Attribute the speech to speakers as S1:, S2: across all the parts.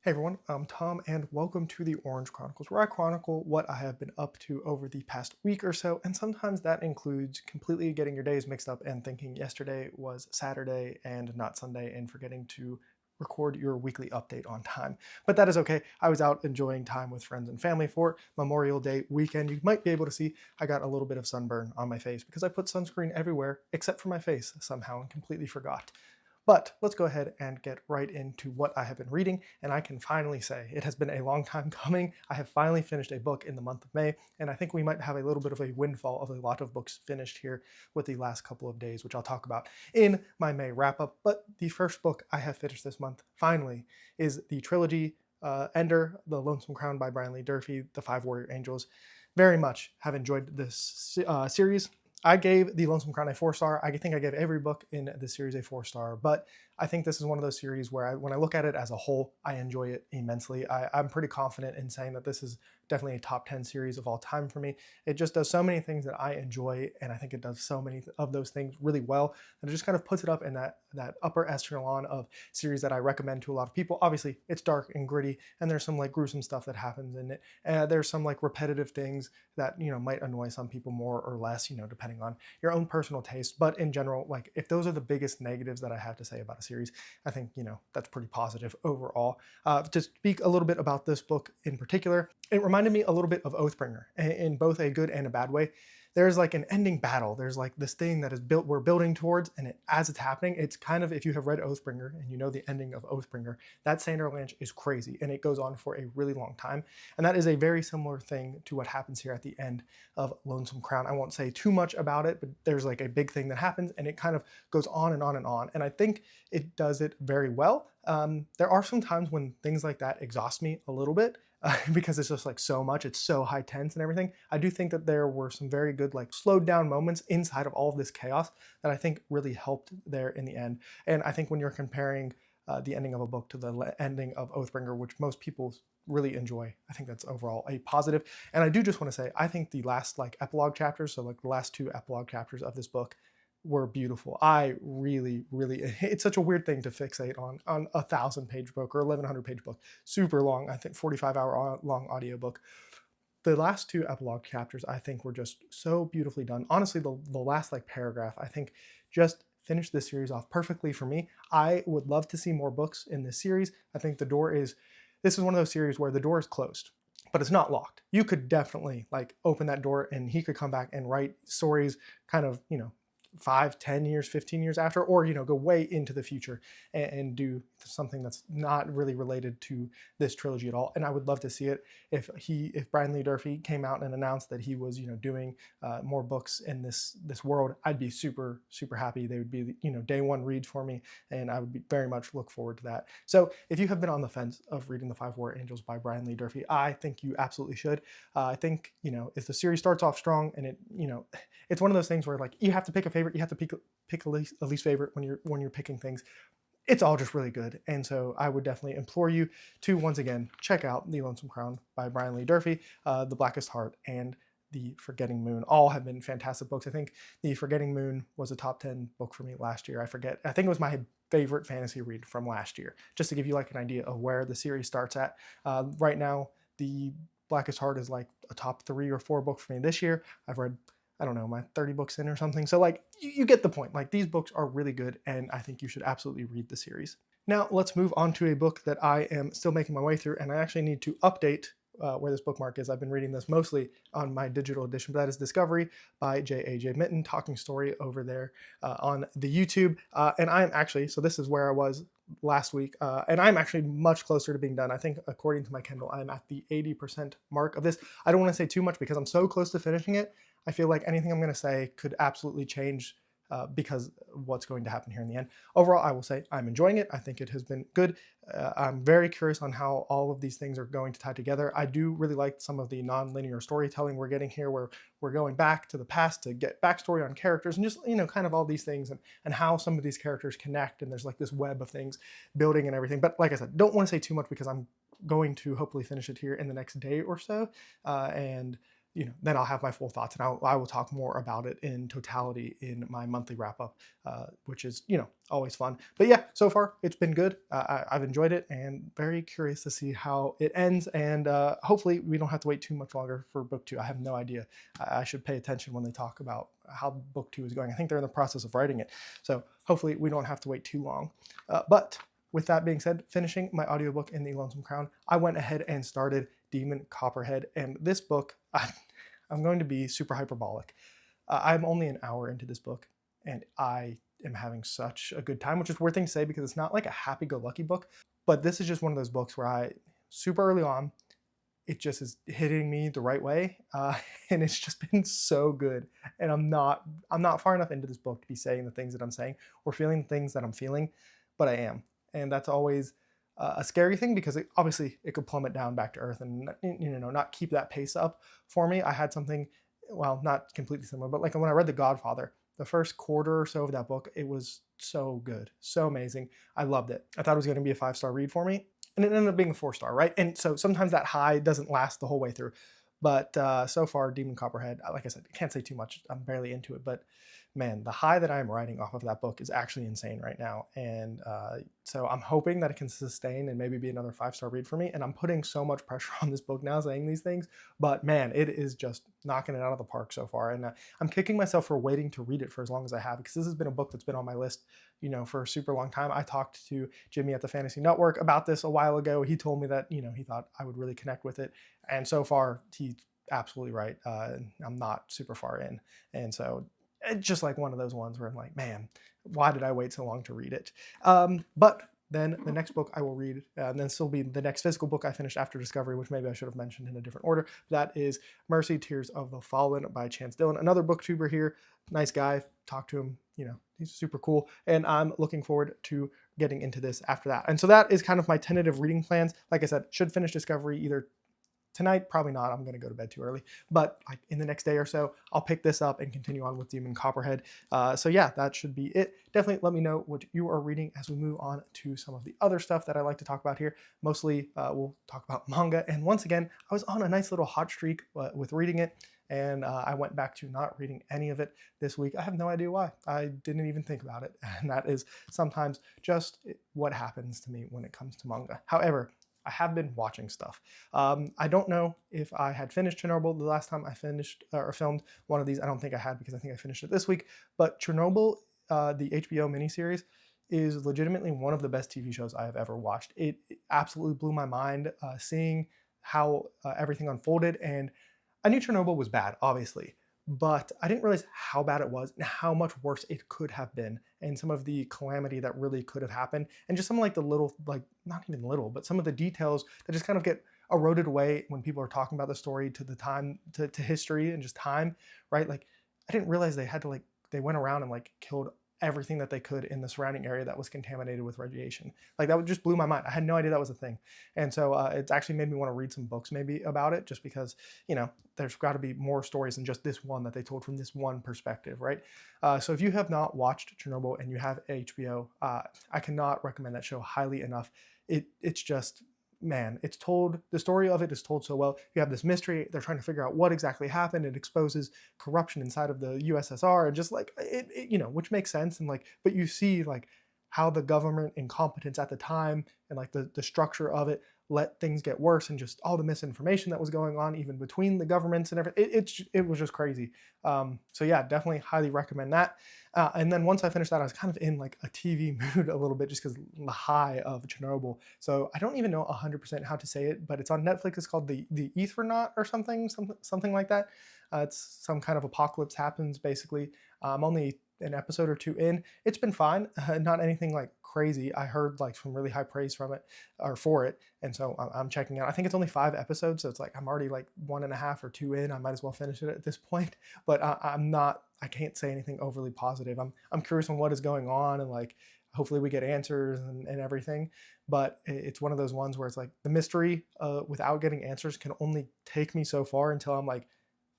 S1: Hey everyone, I'm Tom and welcome to the Orange Chronicles, where I chronicle what I have been up to over the past week or so, and sometimes that includes completely getting your days mixed up and thinking yesterday was Saturday and not Sunday and forgetting to record your weekly update on time. But that is okay. I was out enjoying time with friends and family for Memorial Day weekend. You might be able to see I got a little bit of sunburn on my face because I put sunscreen everywhere except for my face somehow and completely forgot. But let's go ahead and get right into what I have been reading, and I can finally say it has been a long time coming. I have finally finished a book in the month of May, and I think we might have a little bit of a windfall of a lot of books finished here with the last couple of days, which I'll talk about in my May wrap-up. But the first book I have finished this month, finally, is the trilogy Ender, The Lonesome Crown by Brian Lee Durfee, The Five Warrior Angels. Very much have enjoyed this series. I gave The Lonesome Crown a 4-star. I think I gave every book in the series a 4-star, but I think this is one of those series where when I look at it as a whole, I enjoy it immensely. I'm pretty confident in saying that this is definitely a top 10 series of all time for me. It just does so many things that I enjoy, and I think it does so many of those things really well, that it just kind of puts it up in that upper echelon of series that I recommend to a lot of people. Obviously, it's dark and gritty, and there's some like gruesome stuff that happens in it. There's some like repetitive things that might annoy some people more or less, depending on your own personal taste. But in general, like if those are the biggest negatives that I have to say about a series, I think that's pretty positive overall. To speak a little bit about this book in particular, it reminded me a little bit of Oathbringer in both a good and a bad way. There's like an ending battle. There's like this thing that is built, we're building towards, and as it's happening, it's kind of, if you have read Oathbringer and you know the ending of Oathbringer, that Sanderlanche is crazy, and it goes on for a really long time. And that is a very similar thing to what happens here at the end of Lonesome Crown. I won't say too much about it, but there's like a big thing that happens, and it kind of goes on and on and on. And I think it does it very well. There are some times when things like that exhaust me a little bit, because it's just like so much, it's so high tense and everything. I do think that there were some very good like slowed down moments inside of all of this chaos that I think really helped there in the end. And I think when you're comparing the ending of a book to the ending of Oathbringer, which most people really enjoy, I think that's overall a positive. And I do just want to say, I think the last like epilogue chapters, so like the last two epilogue chapters of this book, were beautiful. I really, really, it's such a weird thing to fixate on a 1,000-page book or 1,100-page book, super long, I think 45-hour long audiobook. The last two epilogue chapters, I think, were just so beautifully done. Honestly, the last like paragraph, I think, just finished this series off perfectly for me. I would love to see more books in this series. I think this is one of those series where the door is closed, but it's not locked. You could definitely like open that door and he could come back and write stories kind of, 5, 10 years, 15 years after, or go way into the future and do something that's not really related to this trilogy at all. And I would love to see it if Brian Lee Durfee came out and announced that he was doing more books in this world. I'd be super happy. They would be day one reads for me, and I would be very much look forward to that. So if you have been on the fence of reading The Five Warrior Angels by Brian Lee Durfee, I think you absolutely should. I think if the series starts off strong and it's one of those things where like you have to pick a favorite, you have to pick a least favorite when you're picking things. It's all just really good, and so I would definitely implore you to once again check out The Lonesome Crown by Brian Lee Durfee, The Blackest Heart, and The Forgetting Moon. All have been fantastic books. I think The Forgetting Moon was a top 10 book for me last year. I think it was my favorite fantasy read from last year. Just to give you like an idea of where the series starts at. Right now, The Blackest Heart is like a top 3 or 4 book for me this year. I've read, I don't know, my 30 books in or something. So like you get the point. Like these books are really good, and I think you should absolutely read the series. Now let's move on to a book that I am still making my way through, and I actually need to update where this bookmark is. I've been reading this mostly on my digital edition, but that is Discovery by J.A.J. Mitten, talking story over there on the YouTube. And I am actually, so this is where I was last week, and I'm actually much closer to being done. I think according to my Kindle, I'm at the 80% mark of this. I don't want to say too much because I'm so close to finishing it. I feel like anything I'm going to say could absolutely change because what's going to happen here in the end. Overall, I will say I'm enjoying it. I think it has been good. I'm very curious on how all of these things are going to tie together. I do really like some of the non-linear storytelling we're getting here, where we're going back to the past to get backstory on characters and just, kind of all these things and how some of these characters connect. And there's like this web of things building and everything. But like I said, don't want to say too much because I'm going to hopefully finish it here in the next day or so. And then I'll have my full thoughts, and I will talk more about it in totality in my monthly wrap up, which is, always fun. But yeah, so far it's been good. I've enjoyed it and very curious to see how it ends. And hopefully we don't have to wait too much longer for book two. I have no idea. I should pay attention when they talk about how book two is going. I think they're in the process of writing it. So hopefully we don't have to wait too long. But with that being said, finishing my audiobook in the Lonesome Crown, I went ahead and started Demon Copperhead. And this book, I'm going to be super hyperbolic. I'm only an hour into this book, and I am having such a good time, which is a weird thing to say because it's not like a happy-go-lucky book, but this is just one of those books where super early on, it just is hitting me the right way, and it's just been so good. And I'm not far enough into this book to be saying the things that I'm saying or feeling things that I'm feeling, but I am, and that's always a scary thing because obviously it could plummet down back to earth and not keep that pace up for me. I had something, well, not completely similar, but like when I read The Godfather, the first quarter or so of that book, it was so good, so amazing. I loved it. I thought it was going to be a 5-star read for me, and it ended up being a 4-star, right? And so sometimes that high doesn't last the whole way through. But so far, Demon Copperhead, like I said, I can't say too much. I'm barely into it, but man, the high that I'm riding off of that book is actually insane right now. And so I'm hoping that it can sustain and maybe be another 5-star read for me. And I'm putting so much pressure on this book now saying these things, but man, it is just knocking it out of the park so far. And I'm kicking myself for waiting to read it for as long as I have, because this has been a book that's been on my list, for a super long time. I talked to Jimmy at the Fantasy Network about this a while ago. He told me that, he thought I would really connect with it. And so far, he's absolutely right. I'm not super far in. And so it's just like one of those ones where I'm like, man, why did I wait so long to read it? But then the next book I will read, and then still be the next physical book I finished after Discovery, which maybe I should have mentioned in a different order. That is Mercy, Tears of the Fallen by Chance Dillon, another booktuber here. Nice guy. Talk to him. He's super cool. And I'm looking forward to getting into this after that. And so that is kind of my tentative reading plans. Like I said, should finish Discovery either tonight, probably not. I'm going to go to bed too early. But like in the next day or so, I'll pick this up and continue on with Demon Copperhead. So yeah, that should be it. Definitely let me know what you are reading as we move on to some of the other stuff that I like to talk about here. Mostly we'll talk about manga. And once again, I was on a nice little hot streak with reading it. And I went back to not reading any of it this week. I have no idea why. I didn't even think about it. And that is sometimes just what happens to me when it comes to manga. However, I have been watching stuff. I don't know if I had finished Chernobyl the last time I finished or filmed one of these. I don't think I had, because I think I finished it this week. But Chernobyl, the HBO miniseries, is legitimately one of the best TV shows I have ever watched. It absolutely blew my mind seeing how everything unfolded. And I knew Chernobyl was bad, obviously, but I didn't realize how bad it was and how much worse it could have been, and some of the calamity that really could have happened, and just some like the little, like not even little, but some of the details that just kind of get eroded away when people are talking about the story to the time, to history and just time, right? Like I didn't realize they went around and like killed everything that they could in the surrounding area that was contaminated with radiation. Like that just blew my mind. I had no idea that was a thing. And so it's actually made me want to read some books maybe about it, just because, there's got to be more stories than just this one that they told from this one perspective, right? So if you have not watched Chernobyl and you have HBO, I cannot recommend that show highly enough. It's just, man, the story of it is told so well. You have this mystery. They're trying to figure out what exactly happened. It exposes corruption inside of the USSR, and just like which makes sense. And like, but you see like how the government incompetence at the time and like the structure of it let things get worse, and just all the misinformation that was going on even between the governments and everything. It was just crazy. So yeah, definitely highly recommend that. And then once I finished that, I was kind of in like a TV mood a little bit, just because the high of Chernobyl. So I don't even know 100% how to say it, but it's on Netflix. It's called the Ethernaut or something like that. It's some kind of apocalypse happens basically. I'm only an episode or two in. It's been fine, not anything like crazy. I heard like some really high praise from it or for it, and so I'm checking out. I think it's only 5 episodes, so it's like I'm already like 1.5 or 2 in. I might as well finish it at this point. But I can't say anything overly positive. I'm curious on what is going on, and like hopefully we get answers and everything. But it's one of those ones where it's like the mystery without getting answers can only take me so far until I'm like,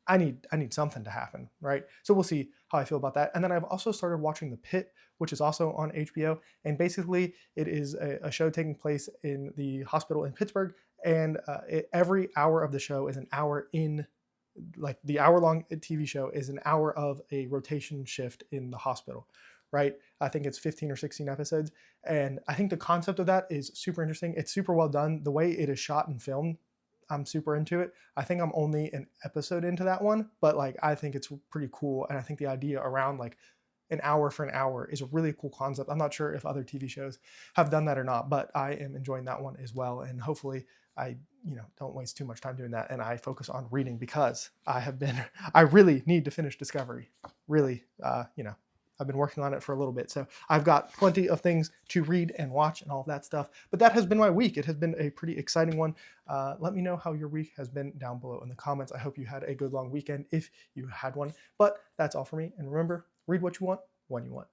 S1: I need something to happen, right? So we'll see how I feel about that. And then I've also started watching The Pit, which is also on HBO. And basically it is a show taking place in the hospital in Pittsburgh. And every hour of the show is an hour in like the hour-long TV show is an hour of a rotation shift in the hospital, right? I think it's 15 or 16 episodes. And I think the concept of that is super interesting. It's super well done. The way it is shot and filmed, I'm super into it. I think I'm only an episode into that one, but like I think it's pretty cool. And I think the idea around like an hour for an hour is a really cool concept. I'm not sure if other TV shows have done that or not, but I am enjoying that one as well. And hopefully I, don't waste too much time doing that. And I focus on reading because I really need to finish Discovery. Really, I've been working on it for a little bit. So I've got plenty of things to read and watch and all of that stuff. But that has been my week. It has been a pretty exciting one. Let me know how your week has been down below in the comments. I hope you had a good long weekend if you had one. But that's all for me. And remember, read what you want when you want.